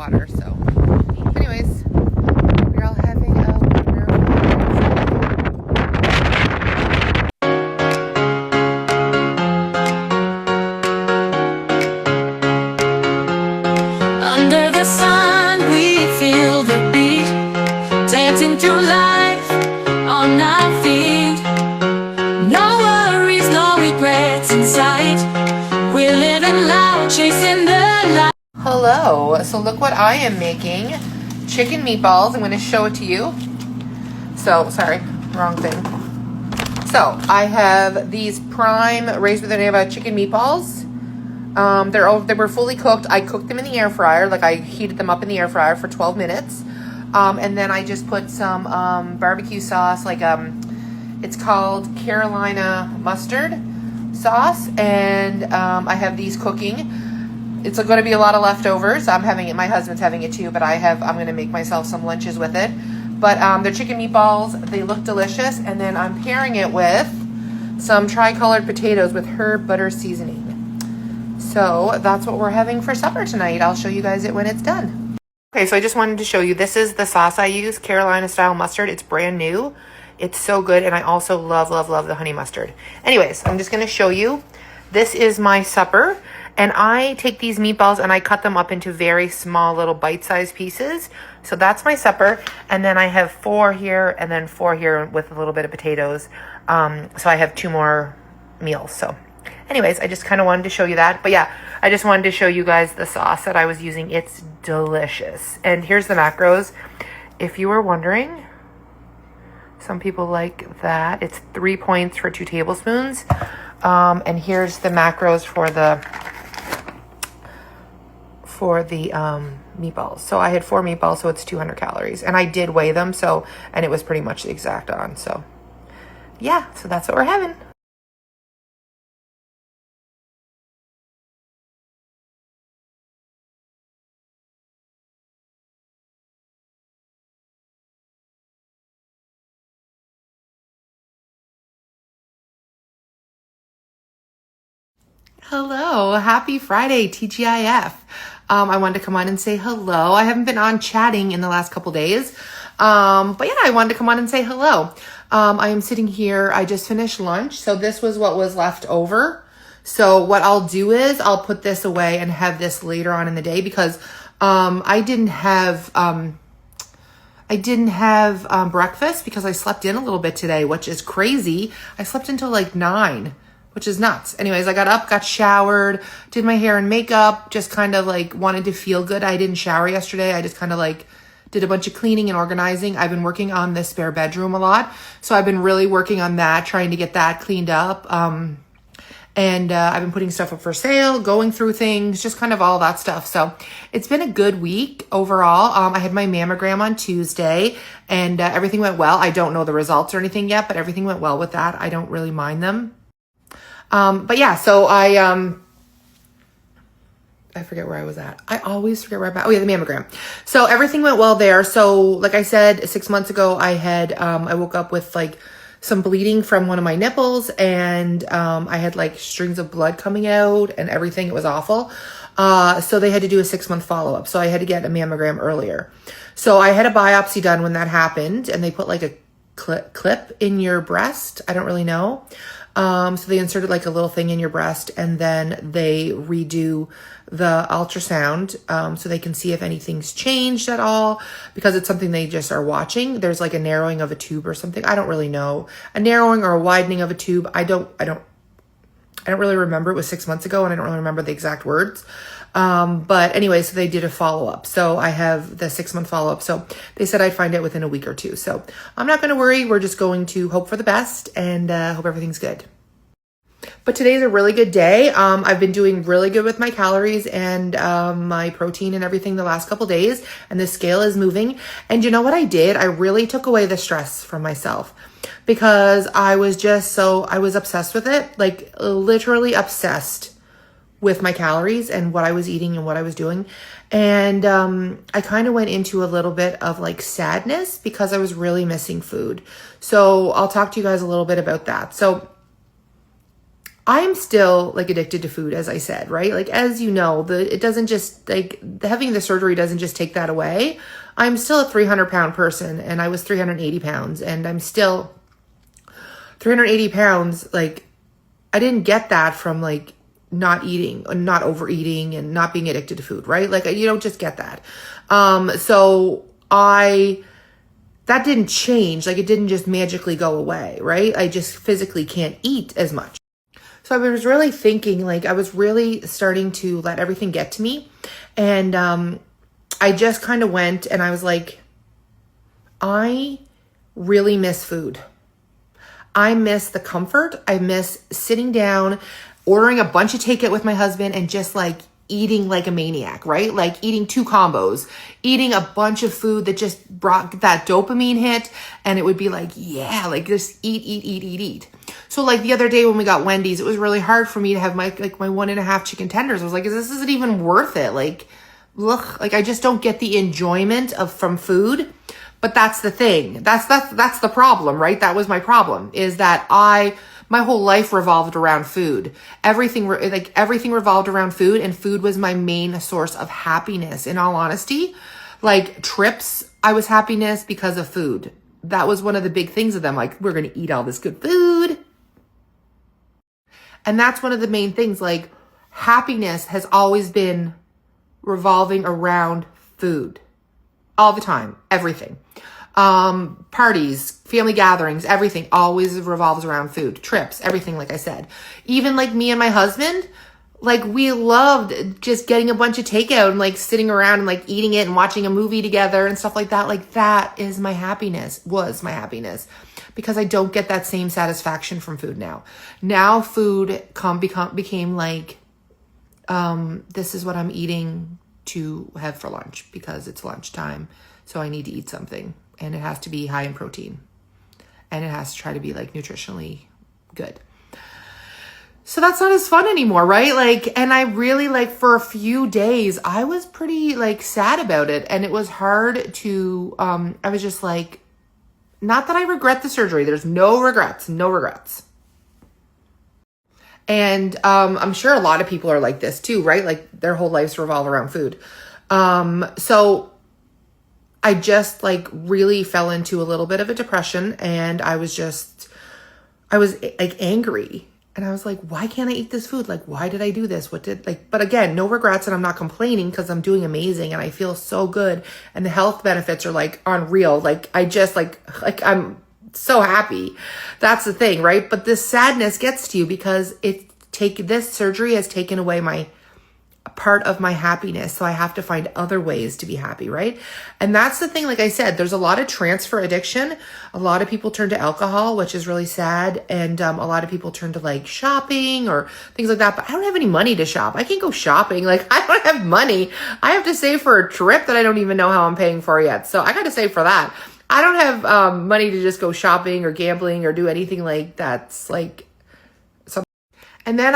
water. So anyways, we're all having a wonderful Under the sun, we feel the beat, dancing through life on our feet. No worries, no regrets in sight. We're living loud, chasing the light. Hello, so look what I am making. Chicken meatballs. I'm going to show it to you. So, sorry, wrong thing. So, I have these prime raised with Neva chicken meatballs. They were fully cooked. I cooked them in the air fryer. Like, I heated them up in the air fryer for 12 minutes. And then I just put some barbecue sauce, it's called Carolina mustard sauce. And I have these cooking. It's going to be a lot of leftovers. I'm having it. My husband's having it too, but I'm going to make myself some lunches with it. But they're chicken meatballs. They look delicious. And then I'm pairing it with some tricolored potatoes with herb butter seasoning. So that's what we're having for supper tonight. I'll show you guys it when it's done. Okay, so I just wanted to show you. This is the sauce I use, Carolina style mustard. It's brand new. It's so good. And I also love, love, love the honey mustard. Anyways, I'm just going to show you. This is my supper. And I take these meatballs and I cut them up into very small little bite-sized pieces. So that's my supper. And then I have 4 here and then 4 here with a little bit of potatoes. So I have 2 more meals. So anyways, I just kind of wanted to show you that. But yeah, I just wanted to show you guys the sauce that I was using. It's delicious. And here's the macros. If you were wondering, some people like that. It's 3 points for 2 tablespoons. And here's the macros for the meatballs. So I had 4 meatballs, so it's 200 calories. And I did weigh them, and it was pretty much the exact on. So yeah, so that's what we're having. Hello, happy Friday, TGIF. I wanted to come on and say hello. I haven't been on chatting in the last couple days. But yeah, I wanted to come on and say hello. I am sitting here. I just finished lunch. So this was what was left over. So what I'll do is I'll put this away and have this later on in the day because I didn't have breakfast because I slept in a little bit today, which is crazy. I slept until like 9. Which is nuts. Anyways, I got up, got showered, did my hair and makeup, just kind of like wanted to feel good. I didn't shower yesterday. I just kind of like did a bunch of cleaning and organizing. I've been working on the spare bedroom a lot. So I've been really working on that, trying to get that cleaned up. And I've been putting stuff up for sale, going through things, just kind of all that stuff. So it's been a good week overall. I had my mammogram on Tuesday and everything went well. I don't know the results or anything yet, but everything went well with that. I don't really mind them. But yeah, so I forget where I was at. I always forget where I'm at. Oh yeah, the mammogram. So everything went well there. So like I said, 6 months ago, I woke up with like some bleeding from one of my nipples and, I had like strings of blood coming out and everything. It was awful. So they had to do a 6-month follow-up. So I had to get a mammogram earlier. So I had a biopsy done when that happened and they put like a clip in your breast. I don't really know. So they inserted like a little thing in your breast and then they redo the ultrasound, so they can see if anything's changed at all because it's something they just are watching. There's like a narrowing of a tube or something. I don't really know. A narrowing or a widening of a tube. I don't really remember. It was 6 months ago and I don't really remember the exact words. But anyway, so they did a follow-up. So I have the 6-month follow-up. So they said I'd find out within a week or 2. So I'm not going to worry. We're just going to hope for the best and hope everything's good. But today's a really good day. I've been doing really good with my calories and my protein and everything the last couple days. And the scale is moving. And you know what I did? I really took away the stress from myself because I was obsessed with it. Like literally obsessed with my calories and what I was eating and what I was doing. And I kind of went into a little bit of like sadness because I was really missing food. So I'll talk to you guys a little bit about that. So I'm still like addicted to food, as I said, right? Like, as you know, it doesn't just like having the surgery doesn't just take that away. I'm still a 300-pound person, and I was 380 pounds, and I'm still 380 pounds. Like, I didn't get that from like not eating, not overeating, and not being addicted to food, right? Like, you don't just get that. That didn't change. Like, it didn't just magically go away, right? I just physically can't eat as much. So I was really thinking, like, I was really starting to let everything get to me. And I just kind of went and I was like, I really miss food. I miss the comfort. I miss sitting down, ordering a bunch of takeout with my husband and just like eating like a maniac, right? Like eating 2 combos, eating a bunch of food that just brought that dopamine hit. And it would be like, yeah, like just eat. So like the other day when we got Wendy's, it was really hard for me to have my 1.5 chicken tenders. I was like, this isn't even worth it. Like, look, like I just don't get the enjoyment from food. But that's the thing. That's the problem, right? That was my problem, is that my whole life revolved around food. Everything revolved around food, and food was my main source of happiness. In all honesty, like trips, I was happiness because of food. That was one of the big things of them. Like, we're going to eat all this good food. And that's one of the main things. Like, happiness has always been revolving around food. All the time, everything. Parties, family gatherings, everything always revolves around food. Trips, everything, like I said. Even like me and my husband, like we loved just getting a bunch of takeout and like sitting around and like eating it and watching a movie together and stuff like that. Like that is my happiness, was my happiness, because I don't get that same satisfaction from food now. Now food became like, this is what I'm eating to have for lunch because it's lunchtime. So I need to eat something, and it has to be high in protein, and it has to try to be like nutritionally good. So that's not as fun anymore, right? Like, and I really like for a few days, I was pretty like sad about it. And it was hard to, I was just like, not that I regret the surgery. There's no regrets. And I'm sure a lot of people are like this too, right? Like their whole lives revolve around food. So I just like really fell into a little bit of a depression, and I was like angry, and I was like, why can't I eat this food? Like, why did I do this? But again, no regrets, and I'm not complaining because I'm doing amazing and I feel so good, and the health benefits are like unreal. Like I just like I'm so happy. That's the thing, right? But this sadness gets to you because this surgery has taken away part of my happiness. So I have to find other ways to be happy, right? And that's the thing. Like I said, there's a lot of transfer addiction. A lot of people turn to alcohol, which is really sad. And a lot of people turn to like shopping or things like that. But I don't have any money to shop. I can't go shopping. Like I don't have money. I have to save for a trip that I don't even know how I'm paying for yet. So I got to save for that. I don't have money to just go shopping or gambling or do anything like that's like something. And then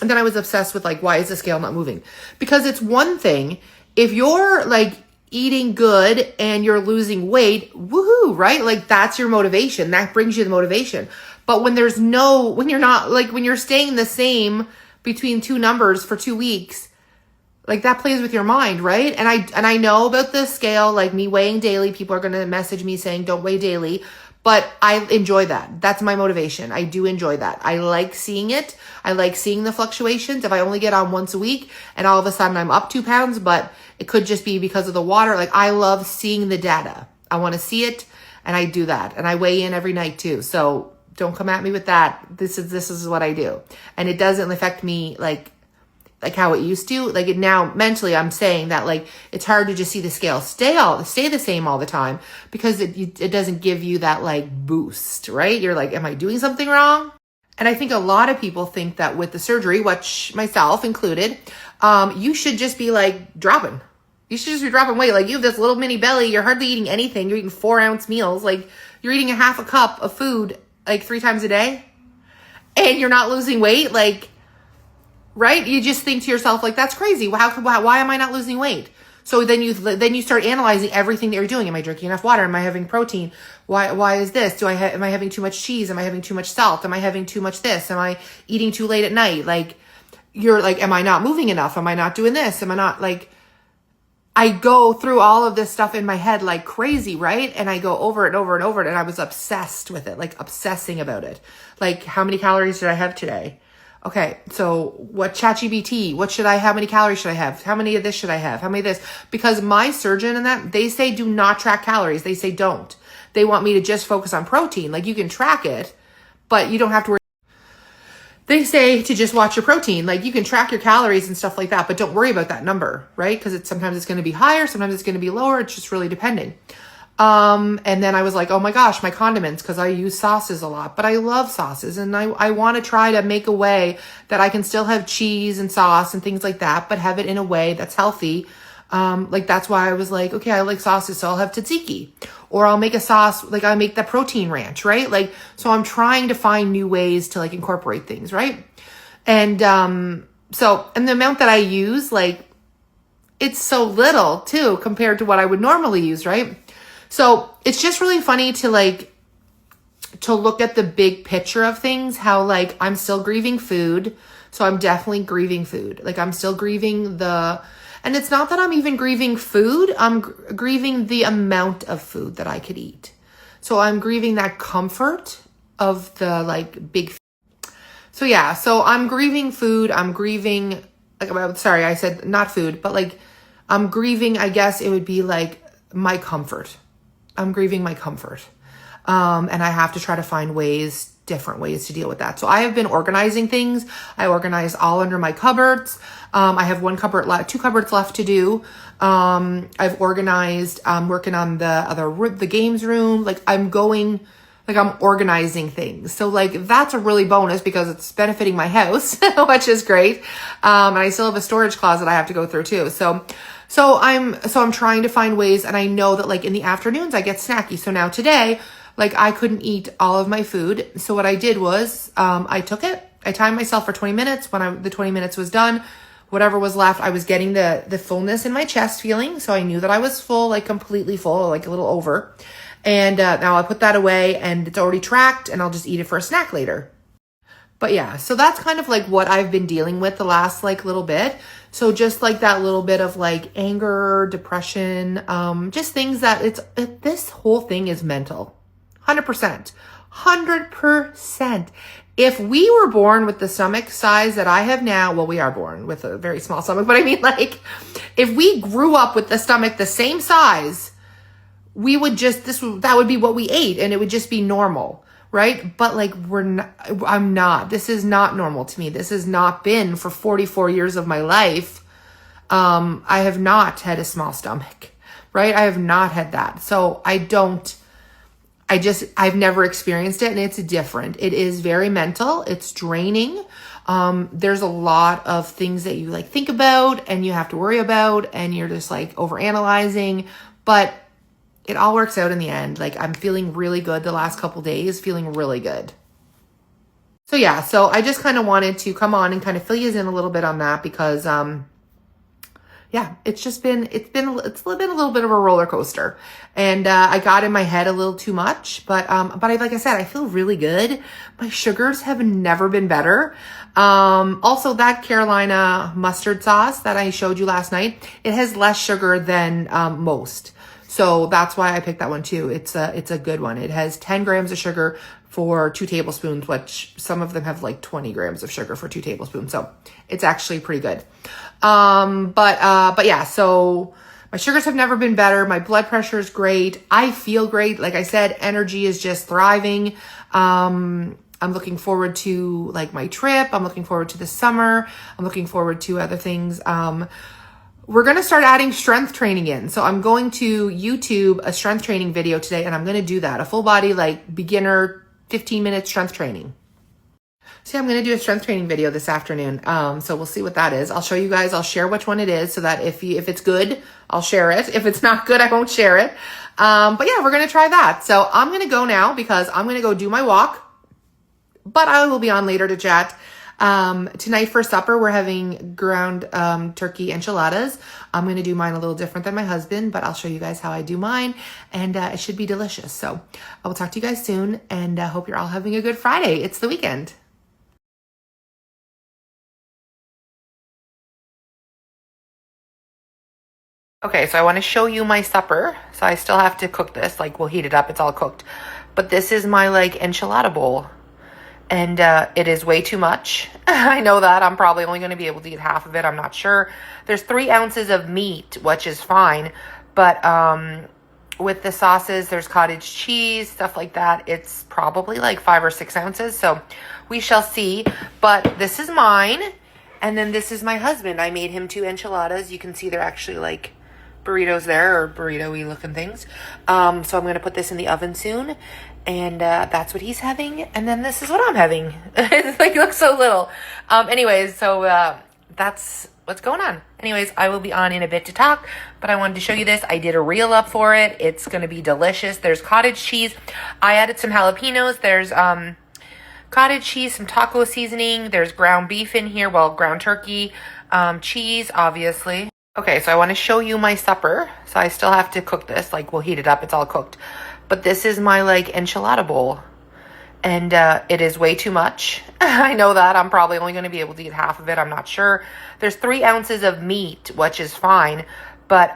and then I was obsessed with like, why is the scale not moving? Because it's one thing if you're like eating good and you're losing weight, woohoo, right? Like that's your motivation. That brings you the motivation. But when you're staying the same between 2 numbers for 2 weeks, like that plays with your mind, right? And I know about the scale, like me weighing daily. People are going to message me saying, don't weigh daily. But I enjoy that. That's my motivation. I do enjoy that. I like seeing it. I like seeing the fluctuations. If I only get on once a week and all of a sudden I'm up 2 pounds, but it could just be because of the water. Like I love seeing the data. I want to see it, and I do that. And I weigh in every night too. So don't come at me with that. This is what I do. And it doesn't affect me like how it used to. Like it now mentally, I'm saying that like it's hard to just see the scale stay the same all the time because it doesn't give you that like boost, right? You're like, am I doing something wrong? And I think a lot of people think that with the surgery, which myself included, you should just be like dropping. You should just be dropping weight. Like you have this little mini belly. You're hardly eating anything. You're eating 4-ounce meals. Like you're eating a half a cup of food like 3 times a day, and you're not losing weight. Like, right? You just think to yourself, like, that's crazy. Why am I not losing weight? So then you start analyzing everything that you're doing. Am I drinking enough water? Am I having protein? Why is this? Am I having too much cheese? Am I having too much salt? Am I having too much this? Am I eating too late at night? Like, you're like, am I not moving enough? Am I not doing this? Am I not like, I go through all of this stuff in my head like crazy, right? And I go over it and over and over it. And I was obsessed with it, like obsessing about it. Like, how many calories did I have today? Okay, so what ChatGPT, how many calories should I have? How many of this should I have? How many of this? Because my surgeon and that, they say do not track calories. They say don't. They want me to just focus on protein. Like, you can track it, but you don't have to worry. They say to just watch your protein. Like, you can track your calories and stuff like that, but don't worry about that number, right? Because sometimes it's going to be higher, sometimes it's going to be lower. It's just really depending. And then I was like, oh my gosh, my condiments, because I use sauces a lot, but I love sauces, and I want to try to make a way that I can still have cheese and sauce and things like that, but have it in a way that's healthy. Like, that's why I was like, okay, I like sauces, so I'll have tzatziki, or I'll make a sauce, like I make the protein ranch, right? Like, so I'm trying to find new ways to like incorporate things, right? And, and the amount that I use, like, it's so little too, compared to what I would normally use, right? So it's just really funny to look at the big picture of things, how like I'm still grieving food. So I'm definitely grieving food. Like, I'm still grieving and it's not that I'm even grieving food. I'm grieving the amount of food that I could eat. So I'm grieving that comfort of the like big. So yeah, so I'm grieving food. I'm grieving, sorry, I said not food, but like I'm grieving, I guess it would be like my comfort. I'm grieving my comfort. And I have to try to find different ways to deal with that. So I have been organizing things. I organize all under my cupboards. I have two cupboards left to do. I've organized, I'm working on the games room. Like, I'm organizing things. So like, that's a really bonus because it's benefiting my house, which is great. And I still have a storage closet I have to go through too. So I'm trying to find ways, and I know that like in the afternoons I get snacky. So now today, like, I couldn't eat all of my food. So what I did was, I timed myself for 20 minutes. When the 20 minutes was done, whatever was left, I was getting the fullness in my chest feeling. So I knew that I was full, like completely full, like a little over. And, now I put that away and it's already tracked, and I'll just eat it for a snack later. But yeah, so that's kind of like what I've been dealing with the last like little bit. So just like that little bit of like anger, depression, just things that this whole thing is mental. 100%. 100%. If we were born with the stomach size that I have now, well, we are born with a very small stomach, but I mean, like, if we grew up with the stomach the same size, we would that would be what we ate, and it would just be normal. Right? But like, I'm not, this is not normal to me. This has not been for 44 years of my life. I have not had a small stomach, right? I have not had that. So I've never experienced it, and it's different. It is very mental. It's draining. There's a lot of things that you like think about and you have to worry about, and you're just like overanalyzing, but it all works out in the end. Like, I'm feeling really good the last couple days, feeling really good. So yeah, so I just kind of wanted to come on and kind of fill you in a little bit on that because, yeah, it's been a little bit of a roller coaster, and, I got in my head a little too much, but like I said, I feel really good. My sugars have never been better. Also that Carolina mustard sauce that I showed you last night, it has less sugar than, most. So that's why I picked that one too. It's a good one. It has 10 grams of sugar for 2 tablespoons, which some of them have like 20 grams of sugar for 2 tablespoons. So it's actually pretty good. But yeah, so my sugars have never been better. My blood pressure is great. I feel great. Like I said, energy is just thriving. I'm looking forward to like my trip. I'm looking forward to the summer. I'm looking forward to other things. We're going to start adding strength training in. So I'm going to YouTube a strength training video today, and I'm going to do that. A full body, like beginner 15-minute strength training. So I'm going to do a strength training video this afternoon. So we'll see what that is. I'll show you guys. I'll share which one it is so that if it's good, I'll share it. If it's not good, I won't share it. But yeah, we're going to try that. So I'm going to go now because I'm going to go do my walk, but I will be on later to chat. Tonight for supper, we're having ground turkey enchiladas. I'm going to do mine a little different than my husband, but I'll show you guys how I do mine, and it should be delicious. So I will talk to you guys soon, and hope you're all having a good Friday. It's the weekend. Okay, so I want to show you my supper. So I still have to cook this. Like, we'll heat it up. It's all cooked. But this is my, like, enchilada bowl. And it is way too much. I know that. I'm probably only going to be able to eat half of it. I'm not sure. There's 3 ounces of meat, which is fine. But with the sauces, there's cottage cheese, stuff like that. It's probably like 5 or 6 ounces. So we shall see. But this is mine. And then this is my husband. I made him 2 enchiladas. You can see they're actually like burritos there, or burrito-y looking things. So I'm going to put this in the oven soon. And that's what he's having. And then this is what I'm having. It's like, it looks so little. Anyways, so that's what's going on. Anyways, I will be on in a bit to talk. But I wanted to show you this. I did a reel up for it. It's going to be delicious. There's cottage cheese. I added some jalapenos. There's cottage cheese, some taco seasoning. There's ground beef in here. Well, ground turkey. Cheese, obviously. Okay, so I want to show you my supper. So I still have to cook this. Like, we'll heat it up. It's all cooked. But this is my, like, enchilada bowl. And it is way too much. I know that. I'm probably only going to be able to eat half of it. I'm not sure. There's 3 ounces of meat, which is fine. But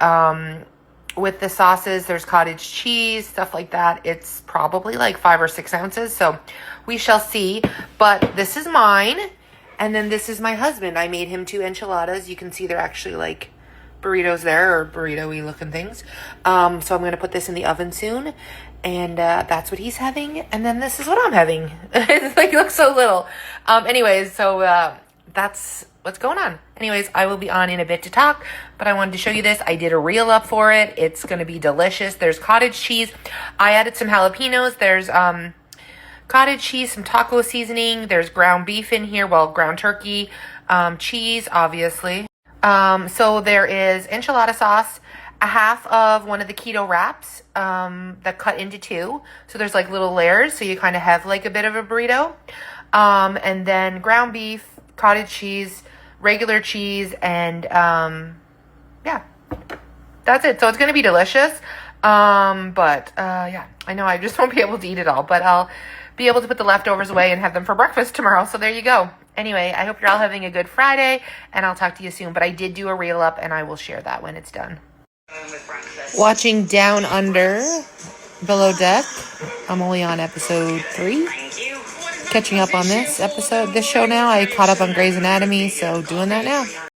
with the sauces, there's cottage cheese, stuff like that. It's probably like 5 or 6 ounces. So we shall see. But this is mine. And then this is my husband. I made him 2 enchiladas. You can see they're actually like burritos there, or burrito-y looking things. So I'm going to put this in the oven soon. And that's what he's having. And then this is what I'm having. It's like, it looks so little. Anyways, so that's what's going on. Anyways, I will be on in a bit to talk. But I wanted to show you this. I did a reel up for it. It's going to be delicious. There's cottage cheese. I added some jalapenos. There's cottage cheese, some taco seasoning. There's ground beef in here. Well, ground turkey. Cheese, obviously. So there is enchilada sauce, a half of one of the keto wraps that cut into 2. So there's like little layers, so you kind of have like a bit of a burrito. And then ground beef, cottage cheese, regular cheese, and yeah, that's it. So it's going to be delicious. But yeah, I know I just won't be able to eat it all, but I'll be able to put the leftovers away and have them for breakfast tomorrow. So there you go. Anyway, I hope you're all having a good Friday, and I'll talk to you soon. But I did do a reel up, and I will share that when it's done. Watching Down Under, Below Deck. I'm only on episode 3. Catching up on this show now. I caught up on Grey's Anatomy, so doing that now.